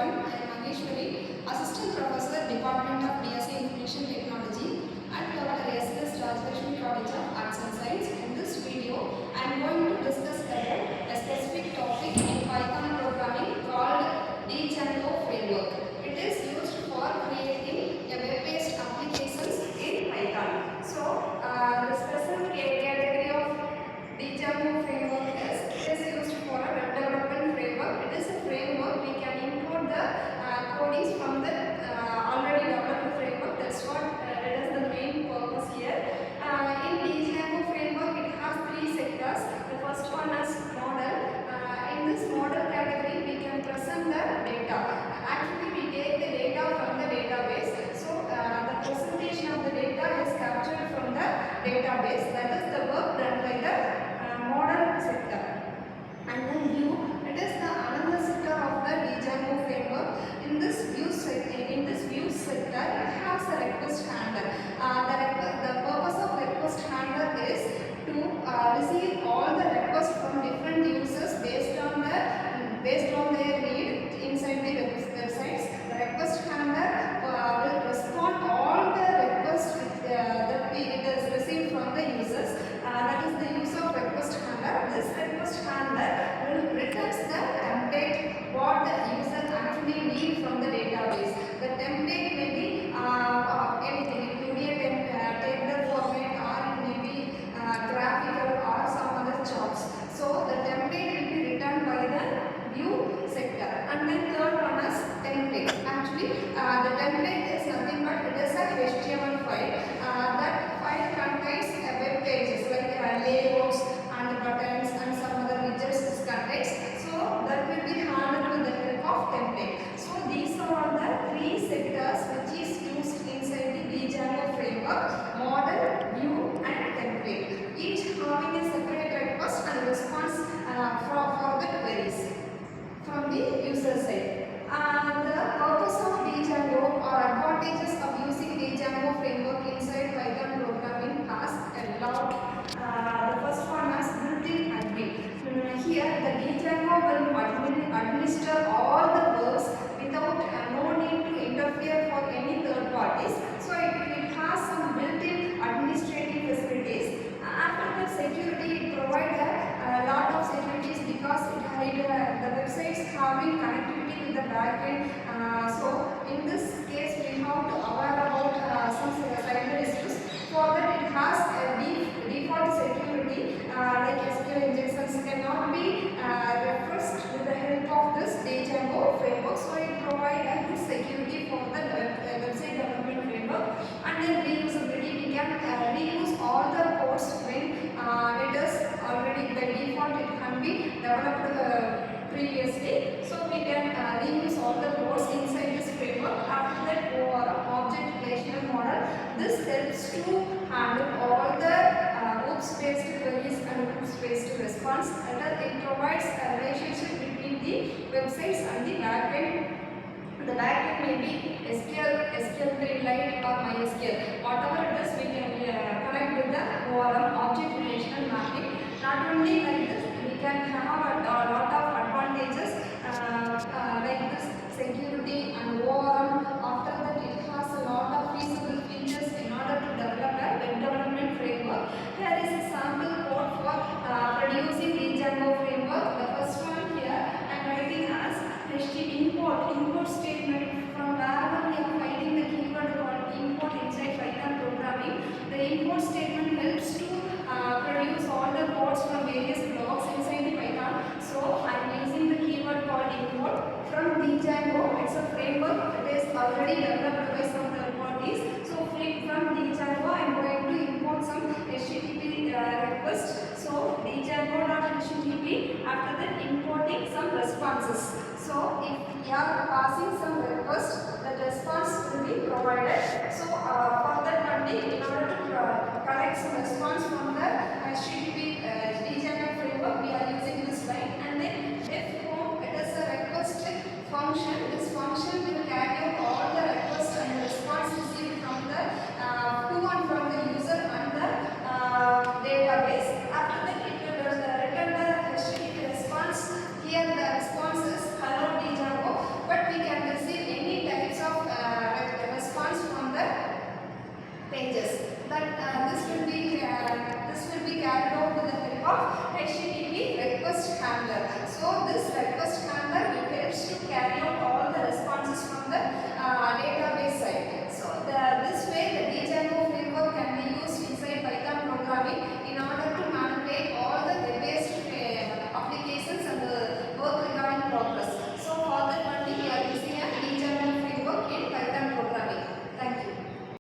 everyone. I am Mageshwari, Assistant Professor, Department of BSc Information Technology at Dr. S.S. Rajlakshmi College of Arts and Science. In this video, I am going to discuss about a specific topic in Python programming called Django framework. It is used for creating a web-based applications in Python. So, the specific category of Django framework is used for a web development framework. It is a framework we can import the codings from the already developed framework. That's what it is the main purpose here. In Django framework, it has three sectors. The first one is model. In this model category, we can present the data. Actually, we take the data from the database. So, the presentation of the data is captured from the database. That is the work done by the model sector. And then view, it is the another sector of the Django framework. In this view sector, it has a request handler. The purpose of request handler is to receive all the requests from different users based on their need inside the websites. The request handler will respond all the requests that it is received from the users. That is the use of request handler. This request handler will return the template what the user actually need from the database. The template may be anything. It may be a table format, or it may be graphical, or some other charts. So the template will be returned by the view sector. And then third one is template. Actually, the template is nothing but it is a HTML file. That file contains web pages like layouts and buttons and some other widgets it contains. So that will be handled with the help of template. So these are the three sectors which is used inside the Django framework: model, view, and template. Each having a separate request and response for the queries from the user side. And the purpose of Django or advantages of using Django framework inside Python programming has a lot. The first one is built-in admin. Here, the Django will administer all the works without no need to interfere for any third parties. So it has some built-in administrative facilities. After the security, it provides a lot of securities because the websites having connectivity with the backend. So in this case, we have to aware about some cyber issues. For that, it has a default security like SQL injections cannot be reversed with the help of this Django framework. So it provides a good security for the website development framework. And then reusability, we can reuse all the codes when it is already by default it can be developed previously. So we can reuse all the codes inside this framework. After that, object relational model. This helps to handle all the OOPS-based queries and OOPS-based response. And it provides a relationship between the websites and the backend. The backend may be SQL Lite or MySQL. Whatever it is, we can connect with the ORM, object relational mapping. Not only like this, we can have a lot of advantages like this security and ORM. After that, it has a lot of feasible features in order to develop a web development framework. Here is a sample code for producing Django framework. The first one here I am writing as import statement from wherever we are finding the keyword called import inside Python programming. The import statement helps to produce all the codes from various blocks inside the Python. So I am using the keyword called import from Django. It's a framework that is already developed by some third parties. So from Django I am going to import some HTTP request. So Django.http, after that importing some responses. So if you are passing some request, the response will be provided. So for that only, in order to collect some response from the HTTP Django framework, we are